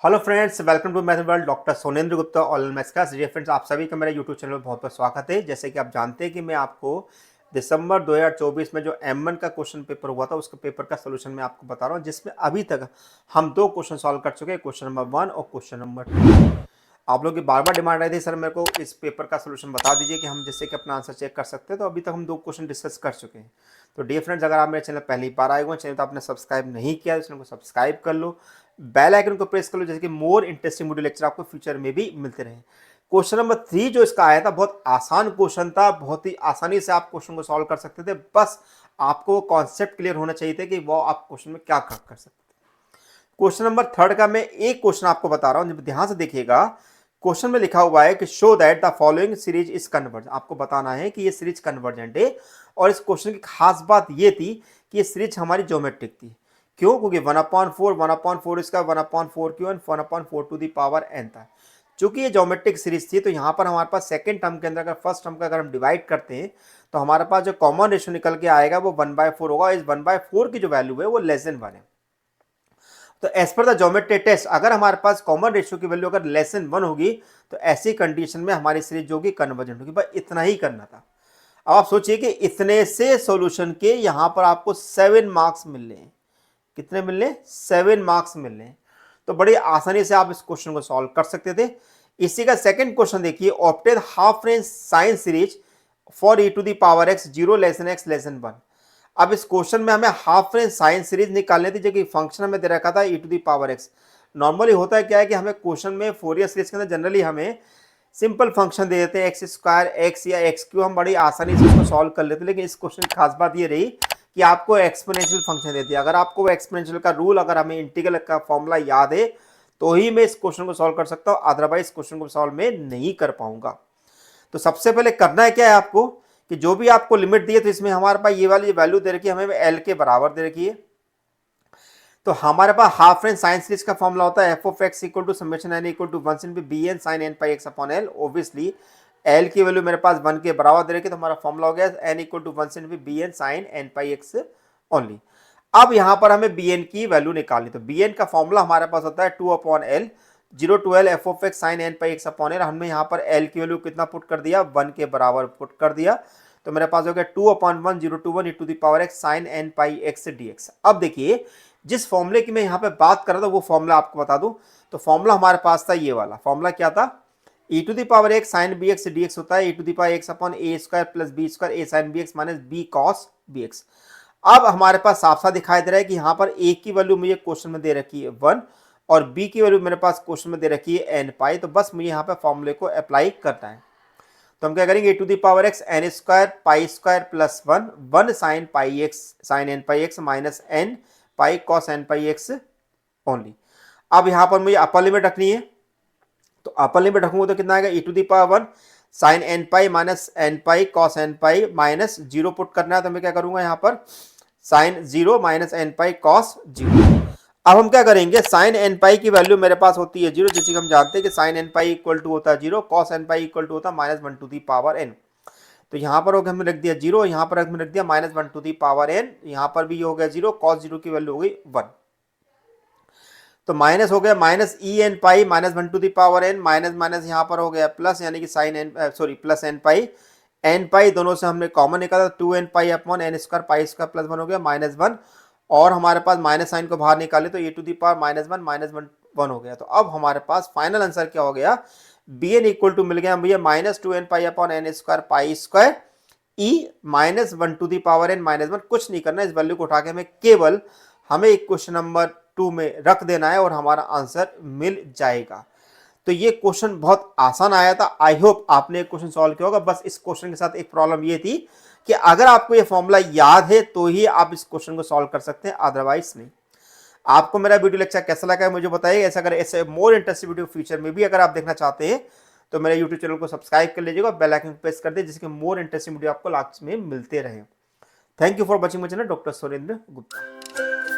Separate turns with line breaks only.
Hello friends, welcome to math world. Doctor Sonendra Gupta online maths class. जी friends, आप सभी का मेरे यूट्यूब चैनल पर बहुत बहुत स्वागत है। जैसे कि आप जानते हैं कि मैं आपको दिसंबर 2024 में जो M1 का क्वेश्चन पेपर हुआ था उसके पेपर का सोल्यूशन मैं आपको बता रहा हूँ, जिसमें अभी तक हम दो क्वेश्चन सॉल्व कर चुके हैं, क्वेश्चन नंबर 1 और क्वेश्चन नंबर 2। आप लोग की बार बार डिमांड आई थी, सर मेरे को इस पेपर का सोल्यूशन बता दीजिए कि हम जिससे कि अपना आंसर चेक कर सकते हैं। तो अभी तक हम दो क्वेश्चन डिस्कस कर चुके हैं। तो डियर फ्रेंड्स, अगर आप मेरे चैनल पहली बार आए हुए चैनल तो आपने सब्सक्राइब नहीं किया, तो चैनल को सब्सक्राइब कर लो, बेल आइकन को प्रेस कर लो, जैसे कि मोर इंटरेस्टिंग वीडियो लेक्चर आपको फ्यूचर में भी मिलते रहे। क्वेश्चन नंबर 3 जो इसका आया था, बहुत आसान क्वेश्चन था, बहुत ही आसानी से आप क्वेश्चन को सॉल्व कर सकते थे। बस आपको वो कॉन्सेप्ट क्लियर होना चाहिए था कि वो आप क्वेश्चन में क्या कर सकते थे। क्वेश्चन नंबर 3 का मैं एक क्वेश्चन आपको बता रहा हूं, जब ध्यान से देखिएगा। क्वेश्चन में लिखा हुआ है कि show that the following series is convergent. आपको बताना है कि ये सीरीज कन्वर्जेंट है। और इस क्वेश्चन की खास बात ये थी कि ये सीरीज हमारी ज्योमेट्रिक थी। क्यों? क्योंकि 1/4 1/4 इसका 1/4 Q and 1/4 to the power n था। चूंकि ये ज्योमेट्रिक सीरीज थी, तो यहाँ पर हमारे पास सेकंड टर्म के अंदर अगर फर्स्ट टर्म का अगर हम डिवाइड करते हैं तो हमारे पास जो कॉमन रेशियो निकल के आएगा वो 1/4 होगा। इस 1/4 की जो वैल्यू है वो लेस देन 1 है। तो as per the geometry test, अगर हमारे पास कॉमन रेशियो की वैल्यू अगर लेस देन 1 होगी तो ऐसी कंडीशन में हमारी सीरीज जो होगी कन्वर्जेंट होगी। बस इतना ही करना था। अब आप सोचिए कि इतने से सॉल्यूशन के यहां पर आपको 7 मार्क्स मिल रहे हैं। कितने मिल रहे हैं? 7 मार्क्स मिल रहे हैं। तो बड़ी आसानी से आप इस क्वेश्चन को सॉल्व कर सकते थे। इसी का सेकंड क्वेश्चन देखिए, obtain half range sine series for e to the power x 0 less than x less than 1। अब इस क्वेश्चन में हमें हाफ रेंज साइन सीरीज निकालनी थी, जो कि फंक्शन हमें दे रखा था e to the power x। Normally होता है क्या है कि हमें क्वेश्चन में फोरियर सीरीज के अंदर जनरली हमें सिंपल फंक्शन दे देते हैं, एक्स स्क्वायर एक्स या एक्स क्यू, हम बड़ी आसानी से उसको सॉल्व कर लेते हैं। लेकिन इस क्वेश्चन की खास बात ये रही कि आपको एक्सपोनेंशियल फंक्शन देती है। अगर आपको एक्सपोनेंशियल का रूल, अगर हमें इंटीग्रल का फॉर्मूला याद है तो ही मैं इस क्वेश्चन को सॉल्व कर सकता हूँ, अदरवाइज क्वेश्चन को सॉल्व में नहीं कर पाऊंगा। तो सबसे पहले करना है क्या है आपको कि जो भी आपको लिमिट दी है, तो इसमें हमारे पास ये वाली वैल्यू दे रखी है, हमें एल के बराबर दे रखी है। तो हमारे पास हाफ रेंज साइन सीरीज का फॉर्मूला होता है F of X equal to summation N equal to 1 से B N sine N pi x upon L. Obviously L की वैल्यू मेरे पास 1 के बराबर दे रखी है, तो हमारा फॉर्मूला हो गया एन इक्वल टू 1 से B N sine N pi x only. अब यहां पर हमें बी एन की वैल्यू निकालनी, तो बी एन का फॉर्मूला हमारे पास होता है 2 upon l 0 to l f of x sine N pi x upon l. हमने यहाँ पर एल की वैल्यू कितना पुट कर दिया? 1 के बराबर पुट कर दिया। तो मेरे पास हो गया 2 upon 1 0 to 1 e to the power x sine N pi x d x. अब देखिए, जिस फॉर्मूले की मैं यहाँ पे बात कर रहा था वो फॉर्मूला आपको बता दूं। तो फॉर्मूला हमारे पास था ये वाला। फॉर्मूला क्या था? e to the power x sine b x d x होता है e to the power x upon a square plus b square a sine b x minus b cos b x. अब हमारे पास साफ साफ दिखाई दे रहा है कि यहाँ पर ए की वैल्यू मुझे क्वेश्चन में दे रखी है 1 और बी की वैल्यू मेरे पास क्वेश्चन में दे रखी है एन पाई। तो बस मुझे यहाँ पे फॉर्मूले को अप्लाई करना है। तो हम क्या करेंगे? A to the power x n square pi square plus 1 1 sine pi x sine N pi x minus n pi cos n pi x only. अब यहां पर मुझे अपर लिमिट रखनी है, तो अपर लिमिट रखूंगा तो कितना आएगा? e to the power 1 sine N pi minus n pi cos n pi minus 0 put करना है। तो मैं क्या करूंगा यहाँ पर? Sine 0 minus n pi cos 0। अब हम क्या करेंगे? साइन एन पाई की वैल्यू मेरे पास होती है 0, जैसे कि हम जानते हैं कि sine N pi equal to होता है 0, cos n pi equal to होता है minus 1 to the power n. तो यहाँ पर हमने रख दिया 0, यहाँ पर हमने रख दिया minus 1 to the power n. यहाँ पर भी ये हो गया 0, कॉस 0 की वैल्यू हो गई 1। तो माइनस हो गया minus e n pi minus 1 to the power n, minus minus यहाँ पर हो गया प्लस, यानी कि sine n sorry plus n pi दोनों से हमने कॉमन निकाला, 2 n pi upon n square pi square plus 1 हो गया माइनस 1। और हमारे पास माइनस साइन को बाहर निकाले तो ए टू दी पावर माइनस 1 हो गया। तो अब हमारे पास फाइनल आंसर क्या हो गया? बी एन इक्वल टू मिल गया भैया minus 2 n pi upon n square pi square e minus 1 to the power n minus 1। कुछ नहीं करना, इस वैल्यू को उठा के हमें केवल हमें क्वेश्चन नंबर 2 में रख देना है और हमारा आंसर मिल जाएगा। तो ये क्वेश्चन बहुत आसान आया था। आई होप आपने क्वेश्चन सॉल्व किया होगा। बस इस क्वेश्चन के साथ एक प्रॉब्लम ये थी कि अगर आपको ये फॉर्मूला याद है तो ही आप इस क्वेश्चन को सॉल्व कर सकते हैं, अदरवाइज नहीं। आपको मेरा वीडियो लेक्चर कैसा लगा है मुझे बताइए। ऐसा अगर ऐसे मोर इंटरेस्टिंग वीडियो फ्यूचर में भी अगर आप देखना चाहते हैं तो मेरे यूट्यूब चैनल को सब्सक्राइब कर लीजिएगा, बेल आइकन प्रेस कर दे, जिसके मोर इंटरेस्टिंग वीडियो आपको लास्ट में मिलते रहे। Thank you for watching my channel, doctor Surendra Gupta.